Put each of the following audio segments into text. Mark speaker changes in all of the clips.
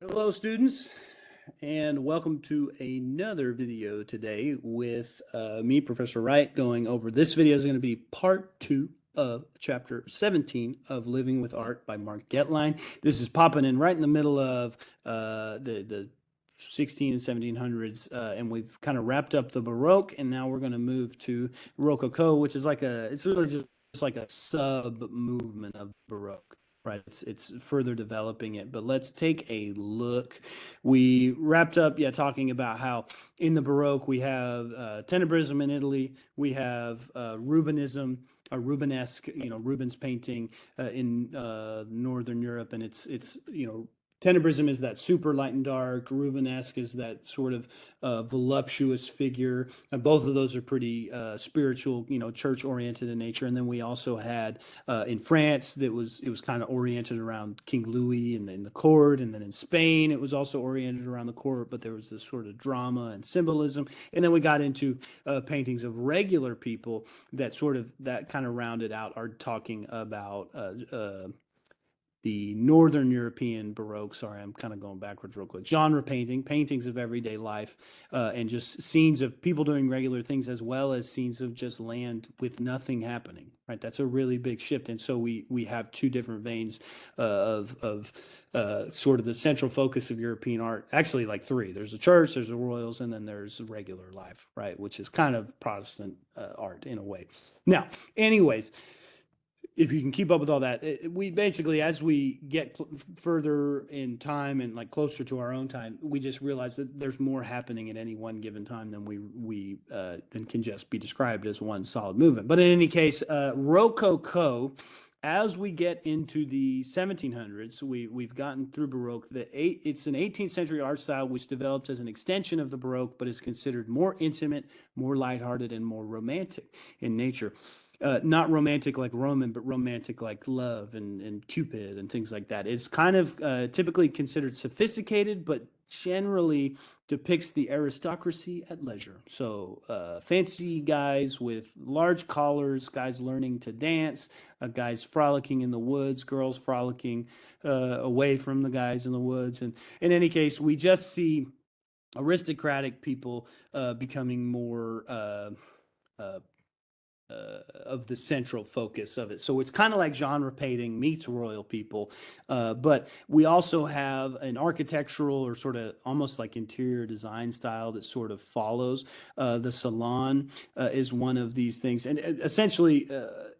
Speaker 1: Hello, students, and welcome to another video today with me, Professor Wright, going over. This video is going to be part 2 of chapter 17 of Living with Art by Mark Getline. This is popping in right in the middle of the 16 and 1700s, and we've kind of wrapped up the Baroque, and now we're going to move to Rococo, which is it's really just like a sub movement of Baroque. Right, it's further developing it, but let's take a look. We wrapped up, talking about how in the Baroque we have Tenebrism in Italy, we have Rubenism, Rubenesque, Rubens painting in Northern Europe, and it's Tenebrism is that super light and dark. Rubenesque is that sort of voluptuous figure. And both of those are pretty spiritual, church oriented in nature. And then we also had in France it was kind of oriented around King Louis and then the court. And then in Spain it was also oriented around the court, but there was this sort of drama and symbolism. And then we got into paintings of regular people that kind of rounded out our talking about the Northern European Baroque. Sorry, I'm kind of going backwards real quick. Genre painting, paintings of everyday life, and just scenes of people doing regular things, as well as scenes of just land with nothing happening. Right, that's a really big shift, and so we have two different veins of sort of the central focus of European art. Actually, like three. There's the church, there's the royals, and then there's regular life. Right, which is kind of Protestant art in a way. Now, anyways, if you can keep up with all that, we basically, as we get further in time and like closer to our own time, we just realize that there's more happening at any one given time than we than can just be described as one solid movement. But in any case, Rococo, as we get into the 1700s, we've gotten through Baroque. It's an 18th century art style which developed as an extension of the Baroque, but is considered more intimate, more lighthearted, and more romantic in nature. Not romantic like Roman, but romantic like love and Cupid and things like that. It's kind of typically considered sophisticated, but generally depicts the aristocracy at leisure. So fancy guys with large collars, guys learning to dance, guys frolicking in the woods, girls frolicking away from the guys in the woods. And in any case, we just see aristocratic people becoming more of the central focus of it. So it's kind of like genre painting meets royal people, but we also have an architectural or sort of almost like interior design style that sort of follows. The salon is one of these things, and essentially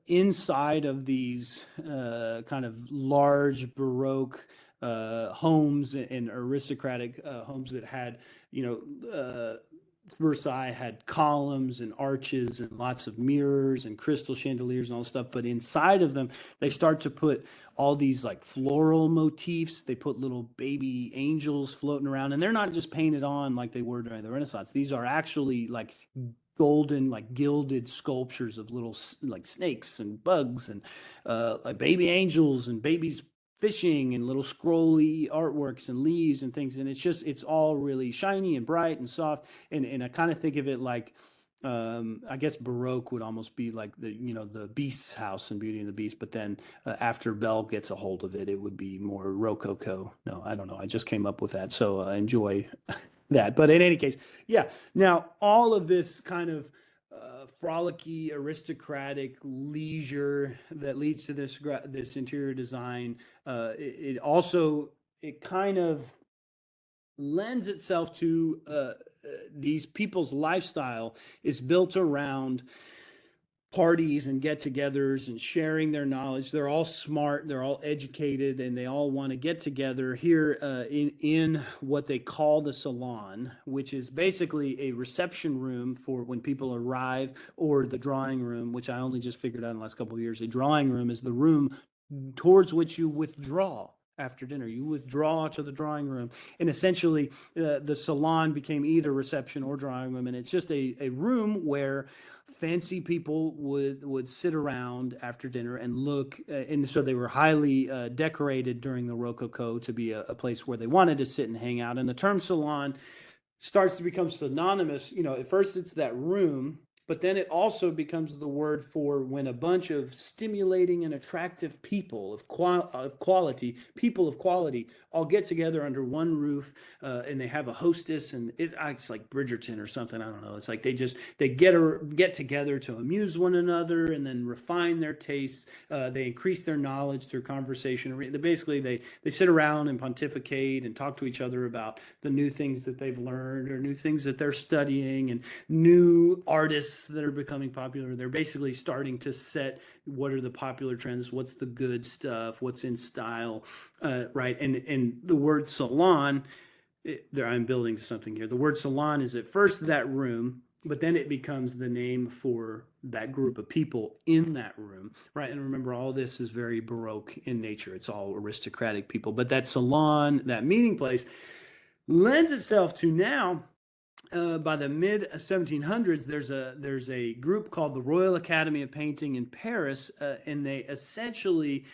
Speaker 1: inside of these kind of large Baroque homes and aristocratic homes that had, Versailles had columns and arches and lots of mirrors and crystal chandeliers and all this stuff. But inside of them, they start to put all these like floral motifs. They put little baby angels floating around, and they're not just painted on like they were during the Renaissance. These are actually like golden, like gilded sculptures of little like snakes and bugs and like baby angels and babies fishing and little scrolly artworks and leaves and things. And it's all really shiny and bright and soft. And I kind of think of it like, I guess Baroque would almost be like the Beast's house in Beauty and the Beast, but then after Belle gets a hold of it, it would be more Rococo. No, I don't know. I just came up with that, so enjoy that. But in any case, yeah. Now all of this kind of frolicky, aristocratic leisure that leads to this interior design. It also it kind of lends itself to these people's lifestyle is built around parties and get-togethers and sharing their knowledge. They're all smart, they're all educated, and they all want to get together here in what they call the salon, which is basically a reception room for when people arrive, or the drawing room, which I only just figured out in the last couple of years. A drawing room is the room towards which you withdraw after dinner. You withdraw to the drawing room, and essentially the salon became either reception or drawing room, and it's just a room where fancy people would sit around after dinner and look, and so they were highly decorated during the Rococo to be a place where they wanted to sit and hang out. And the term salon starts to become synonymous. At first it's that room, But then it also becomes the word for when a bunch of stimulating and attractive people of quality, people of quality, all get together under one roof, and they have a hostess, and it's like Bridgerton or something. I don't know. It's like they get together to amuse one another and then refine their tastes. They increase their knowledge through conversation. Basically, they sit around and pontificate and talk to each other about the new things that they've learned or new things that they're studying and new artists that are becoming popular. They're basically starting to set what are the popular trends, what's the good stuff, what's in style, right? And the word salon, I'm building something here. The word salon is at first that room, but then it becomes the name for that group of people in that room, right? And remember, all this is very Baroque in nature. It's all aristocratic people. But that salon, that meeting place, lends itself to now by the mid 1700s, there's a group called the Royal Academy of Painting in Paris, and they essentially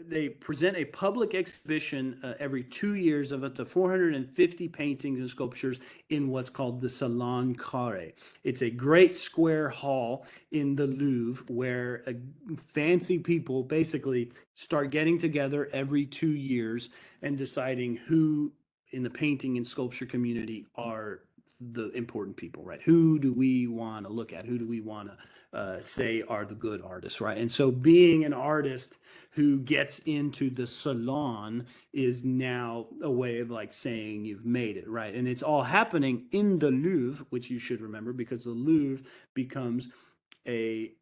Speaker 1: they present a public exhibition every 2 years of up to 450 paintings and sculptures in what's called the Salon Carré. It's a great square hall in the Louvre where fancy people basically start getting together every 2 years and deciding who in the painting and sculpture community are the important people, right? Who do we want to look at? Who do we want to say are the good artists, right? And so being an artist who gets into the salon is now a way of like saying you've made it, right? And it's all happening in the Louvre, which you should remember because the Louvre becomes a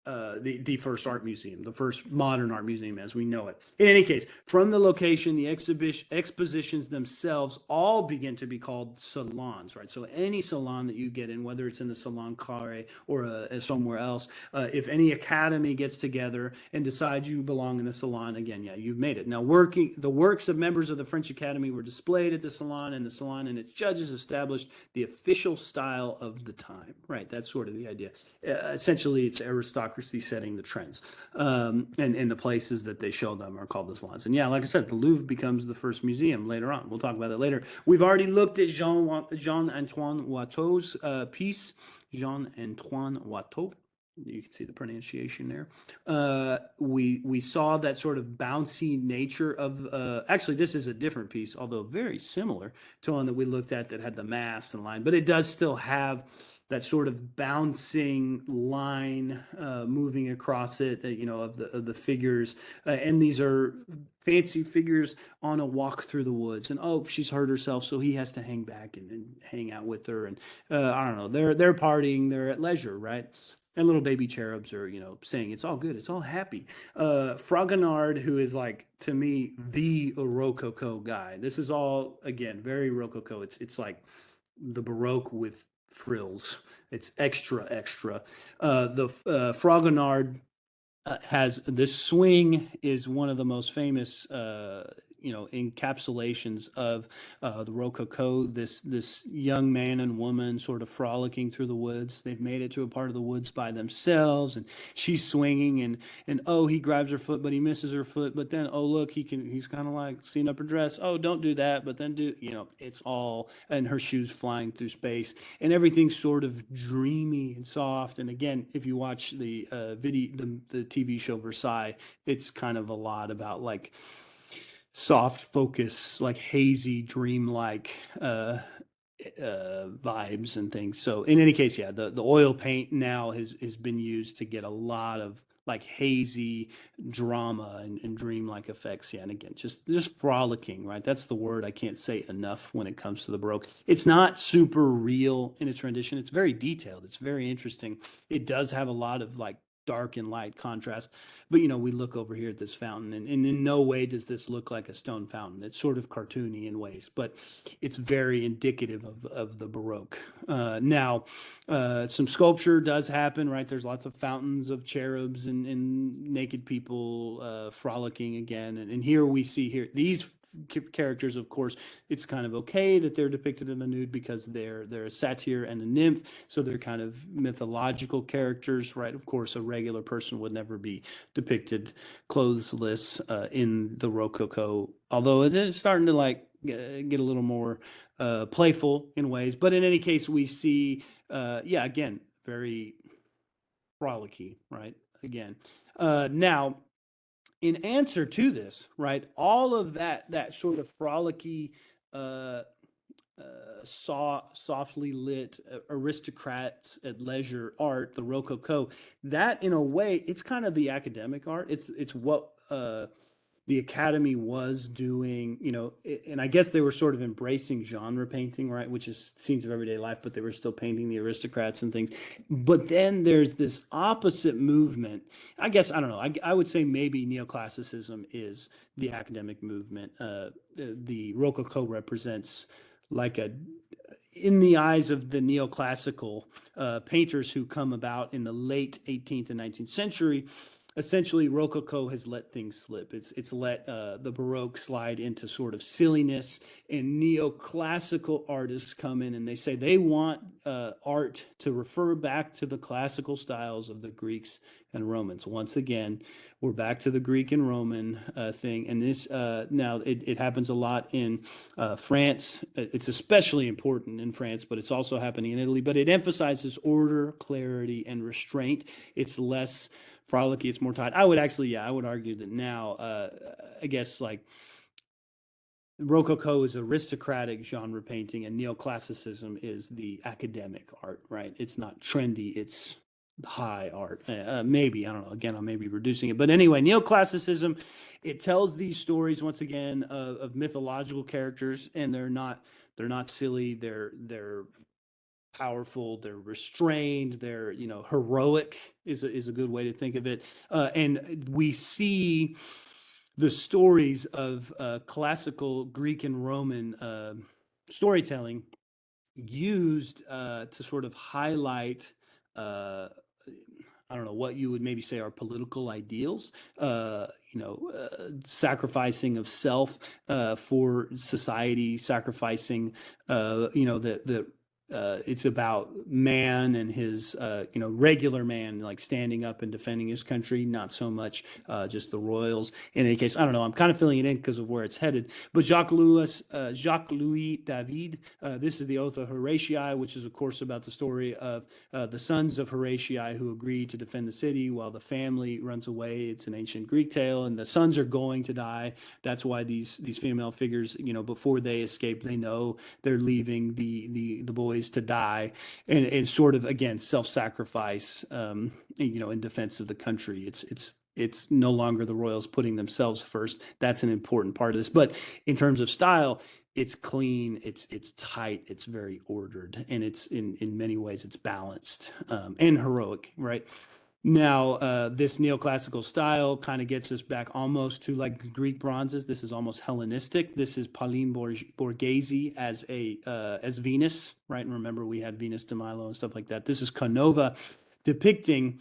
Speaker 1: the first art museum, the first modern art museum as we know it. In any case, from the location, the expositions themselves all begin to be called salons, right? So any salon that you get in, whether it's in the Salon Carré or somewhere else, if any academy gets together and decides you belong in the salon, again, yeah, you've made it. Now, the works of members of the French Academy were displayed at the salon, and the salon and its judges established the official style of the time, right? That's sort of the idea. Essentially, it's aristocracy setting the trends, and the places that they show them are called the salons. And yeah, like I said, the Louvre becomes the first museum later on. We'll talk about that later. We've already looked at Jean-Antoine Watteau's piece, Jean-Antoine Watteau. You can see the pronunciation there. We saw that sort of bouncy nature of actually this is a different piece, although very similar to one that we looked at that had the mast and line, but it does still have that sort of bouncing line moving across it, of the figures, and these are fancy figures on a walk through the woods. And oh, she's hurt herself, so he has to hang back and hang out with her. And I don't know, they're partying, they're at leisure, right? And little baby cherubs are, saying it's all good, it's all happy. Fragonard, who is like to me the Rococo guy. This is all again very Rococo. It's like the Baroque with frills. It's extra, extra. The Fragonard has this swing is one of the most famous encapsulations of the Rococo. This young man and woman sort of frolicking through the woods. They've made it to a part of the woods by themselves, and she's swinging, and oh, he grabs her foot, but he misses her foot. But then oh look, he's kind of like seeing up her dress. Oh, don't do that. But then it's all, and her shoes flying through space, and everything's sort of dreamy and soft. And again, if you watch the the TV show Versailles, it's kind of a lot about like soft focus, like hazy, dreamlike vibes and things. So in any case, yeah, the oil paint now has been used to get a lot of like hazy drama and dreamlike effects. Yeah, and again, just frolicking, right? That's the word I can't say enough when it comes to the Baroque. It's not super real in its rendition. It's very detailed. It's very interesting. It does have a lot of like dark and light contrast, but we look over here at this fountain, and in no way does this look like a stone fountain. It's sort of cartoony in ways, but it's very indicative of the Baroque. Now, some sculpture does happen, right? There's lots of fountains of cherubs and naked people frolicking again, and here we see these characters, of course, it's kind of okay that they're depicted in the nude because they're a satyr and a nymph, so they're kind of mythological characters, right? Of course, a regular person would never be depicted clothesless in the Rococo, although it is starting to like get a little more playful in ways. But in any case, we see, again, very frolicky, right? Again, now in answer to this, right, all of that sort of frolicky, uh, softly lit aristocrats at leisure art, the Rococo, that in a way, it's kind of the academic art. It's what the Academy was doing, and I guess they were sort of embracing genre painting, right, which is scenes of everyday life, but they were still painting the aristocrats and things. But then there's this opposite movement. I guess, I don't know, I would say maybe neoclassicism is the academic movement. The Rococo represents like in the eyes of the neoclassical painters who come about in the late 18th and 19th century, essentially Rococo has let things slip. It's let the Baroque slide into sort of silliness, and neoclassical artists come in and they say they want art to refer back to the classical styles of the Greeks and Romans. Once again, we're back to the Greek and Roman thing, and this now it happens a lot in France. It's especially important in France, but it's also happening in Italy. But it emphasizes order, clarity, and restraint. It's less frolicky, it's more tight. I would argue that now, I guess like Rococo is aristocratic genre painting, and neoclassicism is the academic art, right? It's not trendy, it's high art. Maybe, I don't know. Again, I may be reducing it, but anyway, neoclassicism, it tells these stories once again of mythological characters, and they're not silly. They're powerful, they're restrained, they're heroic is a good way to think of it. And we see the stories of classical Greek and Roman storytelling used to sort of highlight I don't know what you would maybe say are political ideals, sacrificing of self for society, sacrificing, the it's about man and his, regular man, like standing up and defending his country, not so much just the royals. In any case, I don't know. I'm kind of filling it in because of where it's headed. But Jacques Louis David, this is the Oath of Horatii, which is, of course, about the story of the sons of Horatii who agree to defend the city while the family runs away. It's an ancient Greek tale, and the sons are going to die. That's why these female figures, before they escape, they know they're leaving the boys to die, and sort of again self-sacrifice, in defense of the country. It's no longer the royals putting themselves first. That's an important part of this. But in terms of style, it's clean, it's tight, it's very ordered, and it's in many ways it's balanced and heroic, right? Now, this neoclassical style kind of gets us back almost to like Greek bronzes. This is almost Hellenistic. This is Pauline Borghese as Venus, right? And remember, we had Venus de Milo and stuff like that. This is Canova depicting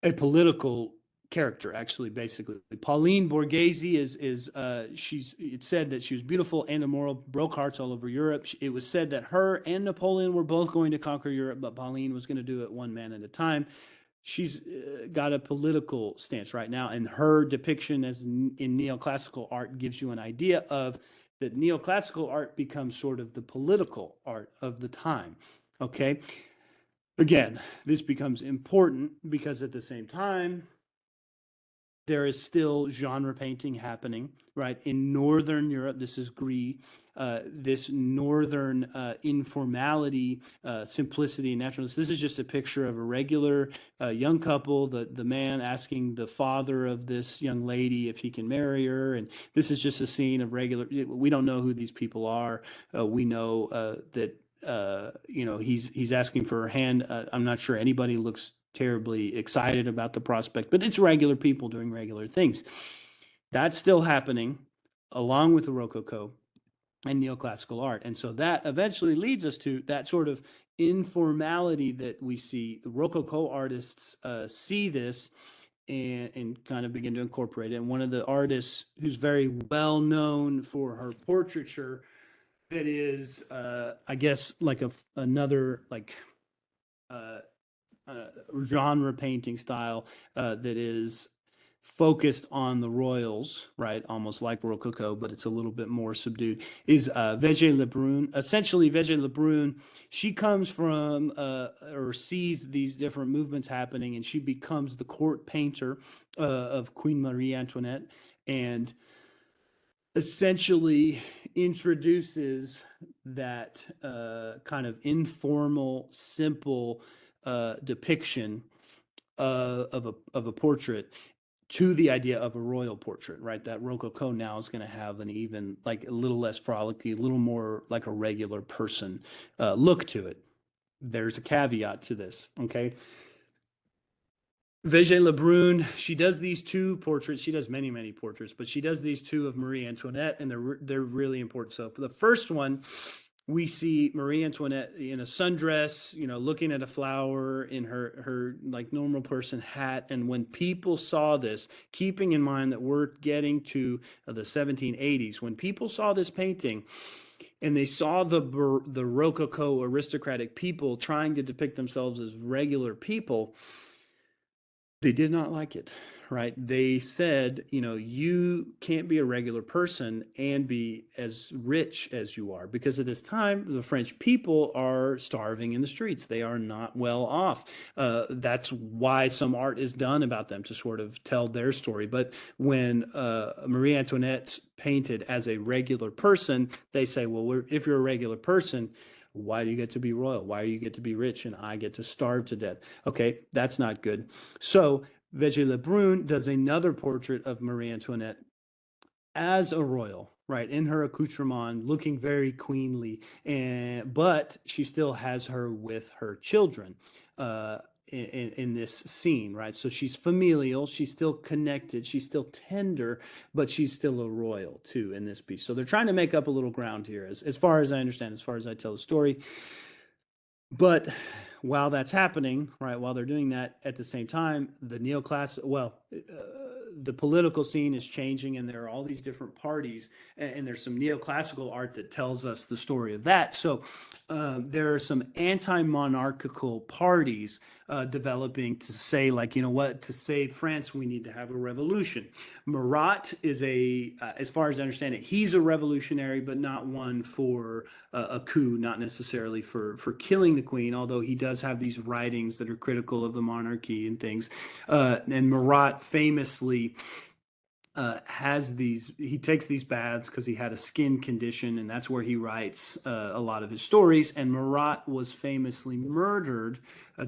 Speaker 1: a political character, actually. Basically, Pauline Borghese is it's said that she was beautiful and immoral, broke hearts all over Europe. It was said that her and Napoleon were both going to conquer Europe, but Pauline was going to do it one man at a time. She's got a political stance right now, and her depiction as in neoclassical art gives you an idea of that neoclassical art becomes sort of the political art of the time. Okay, again, this becomes important because at the same time there is still genre painting happening, right? In Northern Europe, this is Greece, this Northern informality, simplicity, and naturalness. This is just a picture of a regular young couple, the man asking the father of this young lady if he can marry her. And this is just a scene of regular, we don't know who these people are. We know that, he's asking for her hand. I'm not sure anybody looks terribly excited about the prospect, but it's regular people doing regular things. That's still happening along with the Rococo and neoclassical art. And so that eventually leads us to that sort of informality that we see. The Rococo artists see this and kind of begin to incorporate it. And one of the artists who's very well known for her portraiture that is, I guess, like another like genre painting style that is focused on the royals, right? Almost like Rococo, but it's a little bit more subdued. Is Végé Lebrun. Essentially, Végé Lebrun, she comes from or sees these different movements happening, and she becomes the court painter of Queen Marie Antoinette, and essentially introduces that kind of informal, simple depiction of a portrait to the idea of a royal portrait, right? That Rococo now is going to have an even like a little less frolicky, a little more like a regular person look to it. There's a caveat to this, okay? Végé Lebrun, she does these two portraits. She does many, many portraits, but she does these two of Marie Antoinette, and they're really important. So for the first one, we see Marie Antoinette in a sundress, looking at a flower in her like normal person hat. And when people saw this, keeping in mind that we're getting to the 1780s, when people saw this painting and they saw the Rococo aristocratic people trying to depict themselves as regular people, they did not like it, right? They said, you can't be a regular person and be as rich as you are, because at this time, the French people are starving in the streets. They are not well off. That's why some art is done about them to sort of tell their story. But when Marie Antoinette's painted as a regular person, they say, well, if you're a regular person, why do you get to be royal? Why do you get to be rich and I get to starve to death? Okay, that's not good. So Végé Lebrun does another portrait of Marie Antoinette as a royal, right, in her accoutrement, looking very queenly, but she still has her with her children. In this scene, right? So she's familial, she's still connected, she's still tender, but she's still a royal too in this piece. So they're trying to make up a little ground here, as far as I understand, as far as I tell the story. But while that's happening, right, while they're doing that, at the same time, the the political scene is changing, and there are all these different parties, and there's some neoclassical art that tells us the story of that. So there are some anti-monarchical parties developing to say, like, to save France, we need to have a revolution. Marat is as far as I understand it, he's a revolutionary, but not one for a coup, not necessarily for killing the queen, although he does have these writings that are critical of the monarchy and things. And Marat famously he takes these baths because he had a skin condition, and that's where he writes a lot of his stories. And Marat was famously murdered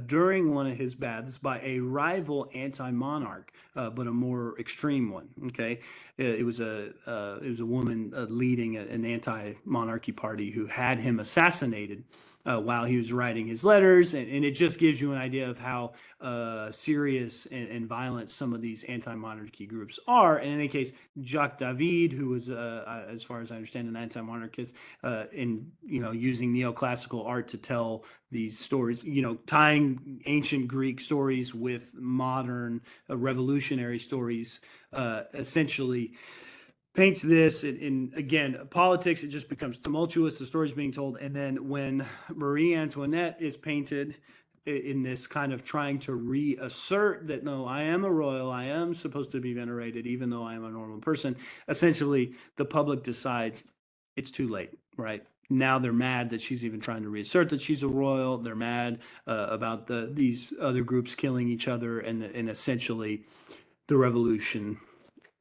Speaker 1: during one of his baths by a rival anti-monarch, but a more extreme one. Okay, it was a woman leading an anti-monarchy party who had him assassinated while he was writing his letters, and it just gives you an idea of how serious and violent some of these anti-monarchy groups are. And in any case, Jacques David, who was, as far as I understand, an anti-monarchist, in using neoclassical art to tell these stories, tying ancient Greek stories with modern revolutionary stories, essentially paints this in again politics. It just becomes tumultuous, the story's being told, and then when Marie Antoinette is painted in this kind of trying to reassert that, no, I am a royal, I am supposed to be venerated even though I am a normal person, essentially the public decides it's too late, right? Now they're mad that she's even trying to reassert that she's a royal. They're mad about these other groups killing each other, and essentially the revolution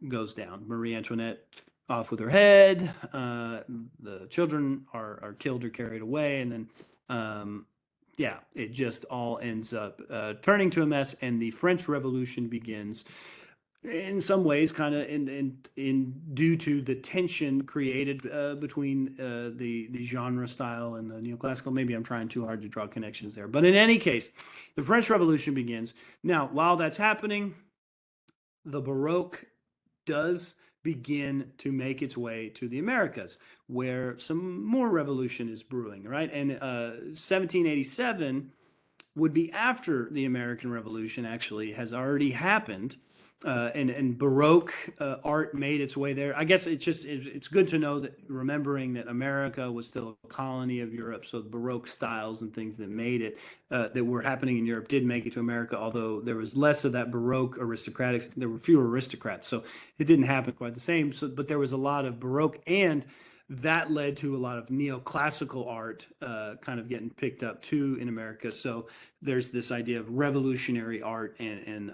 Speaker 1: goes down. Marie Antoinette off with her head. The children are killed or carried away, and then it just all ends up turning to a mess, and the French Revolution begins. In some ways, kind of in due to the tension created between the genre style and the neoclassical. Maybe I'm trying too hard to draw connections there, but in any case, the French Revolution begins. Now, while that's happening, the Baroque does begin to make its way to the Americas, where some more revolution is brewing, right? And 1787 would be after the American Revolution actually has already happened. and Baroque art made its way there. I guess it's good to know that, remembering that America was still a colony of Europe, so the Baroque styles and things that made it that were happening in Europe did make it to America. Although there was less of that Baroque aristocratic, there were fewer aristocrats, so it didn't happen quite the same. So, but there was a lot of Baroque, and that led to a lot of neoclassical art kind of getting picked up too in America. So there's this idea of revolutionary art and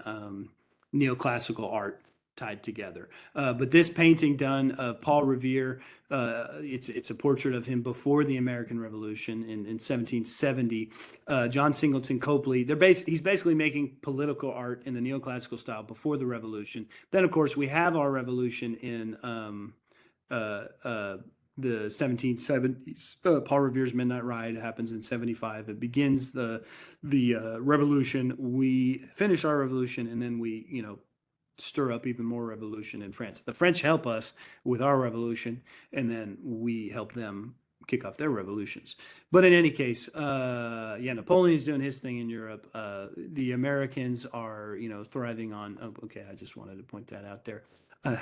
Speaker 1: neoclassical art tied together. But this painting done of Paul Revere, it's a portrait of him before the American Revolution in 1770. John Singleton Copley, he's basically making political art in the neoclassical style before the Revolution. Then, of course, we have our revolution in the 1770s. Paul Revere's Midnight Ride happens in 75. It begins the revolution. We finish our revolution, and then we, stir up even more revolution in France. The French help us with our revolution, and then we help them kick off their revolutions. But in any case, Napoleon's doing his thing in Europe. The Americans are, thriving on. Oh, okay, I just wanted to point that out there.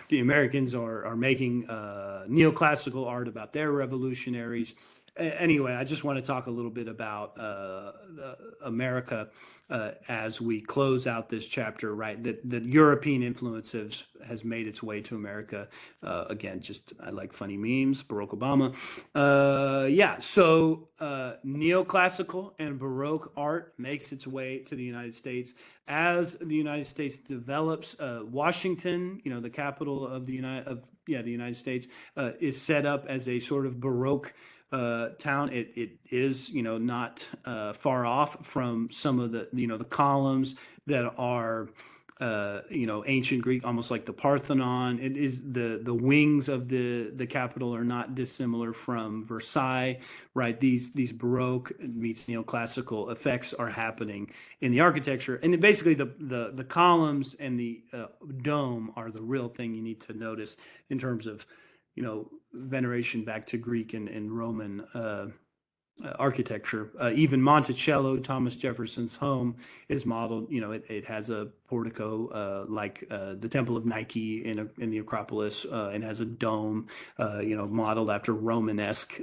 Speaker 1: The Americans are making neoclassical art about their revolutionaries. Anyway, I just want to talk a little bit about America as we close out this chapter, right? That European influence has made its way to America. Again, I like funny memes, Barack Obama. So neoclassical and Baroque art makes its way to the United States. As the United States develops, Washington, the capital of the United States, is set up as a sort of Baroque town. It is, not far off from some of the columns that are ancient Greek, almost like the Parthenon. It is the wings of the capital are not dissimilar from Versailles, right? These Baroque meets neoclassical effects are happening in the architecture, and basically the columns and the dome are the real thing you need to notice in terms of veneration back to Greek and Roman architecture. Even Monticello, Thomas Jefferson's home, is modeled. It has a portico like the Temple of Nike in the Acropolis, and has a dome, modeled after Romanesque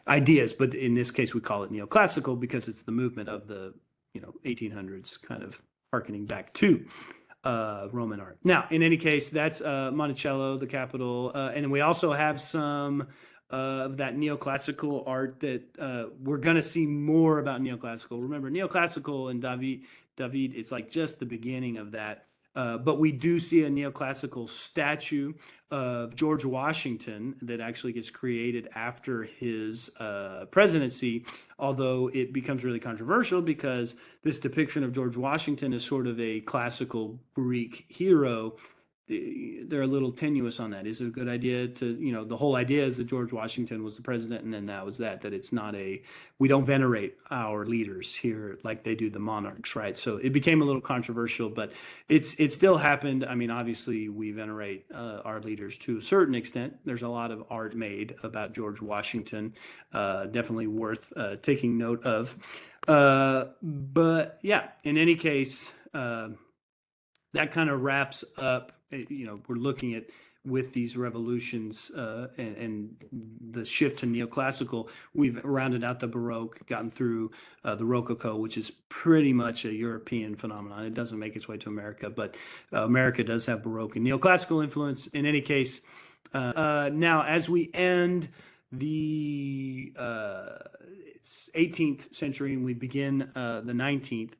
Speaker 1: ideas. But in this case, we call it neoclassical because it's the movement of the 1800s, kind of harkening back to Roman art. Now, in any case, that's Monticello, the capital, and we also have some of that neoclassical art that we're going to see more about neoclassical. Remember, neoclassical and David, it's like just the beginning of that. But we do see a neoclassical statue of George Washington that actually gets created after his presidency, although it becomes really controversial because this depiction of George Washington is sort of a classical Greek hero. They're a little tenuous on that. Is it a good idea to, the whole idea is that George Washington was the president, and then that was that it's not we don't venerate our leaders here like they do the monarchs, right? So it became a little controversial, but it still happened. I mean, obviously we venerate our leaders to a certain extent. There's a lot of art made about George Washington, definitely worth taking note of. But yeah, in any case, that kind of wraps up. We're looking at, with these revolutions and the shift to neoclassical, we've rounded out the Baroque, gotten through the Rococo, which is pretty much a European phenomenon. It doesn't make its way to America, but America does have Baroque and neoclassical influence. In any case, now as we end the 18th century and we begin the 19th,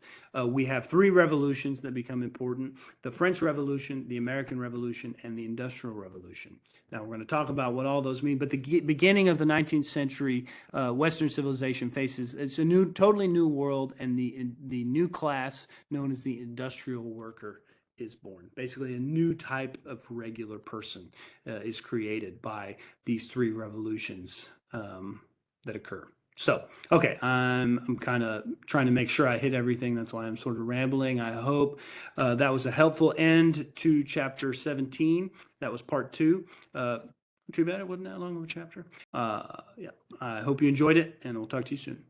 Speaker 1: we have three revolutions that become important: the French Revolution, the American Revolution, and the Industrial Revolution. Now we're going to talk about what all those mean, but the beginning of the 19th century, Western civilization faces, it's a totally new world, and the new class known as the industrial worker is born. Basically, a new type of regular person is created by these three revolutions that occur. So, okay, I'm kind of trying to make sure I hit everything. That's why I'm sort of rambling. I hope that was a helpful end to chapter 17. That was part 2. Too bad it wasn't that long of a chapter. I hope you enjoyed it, and we'll talk to you soon.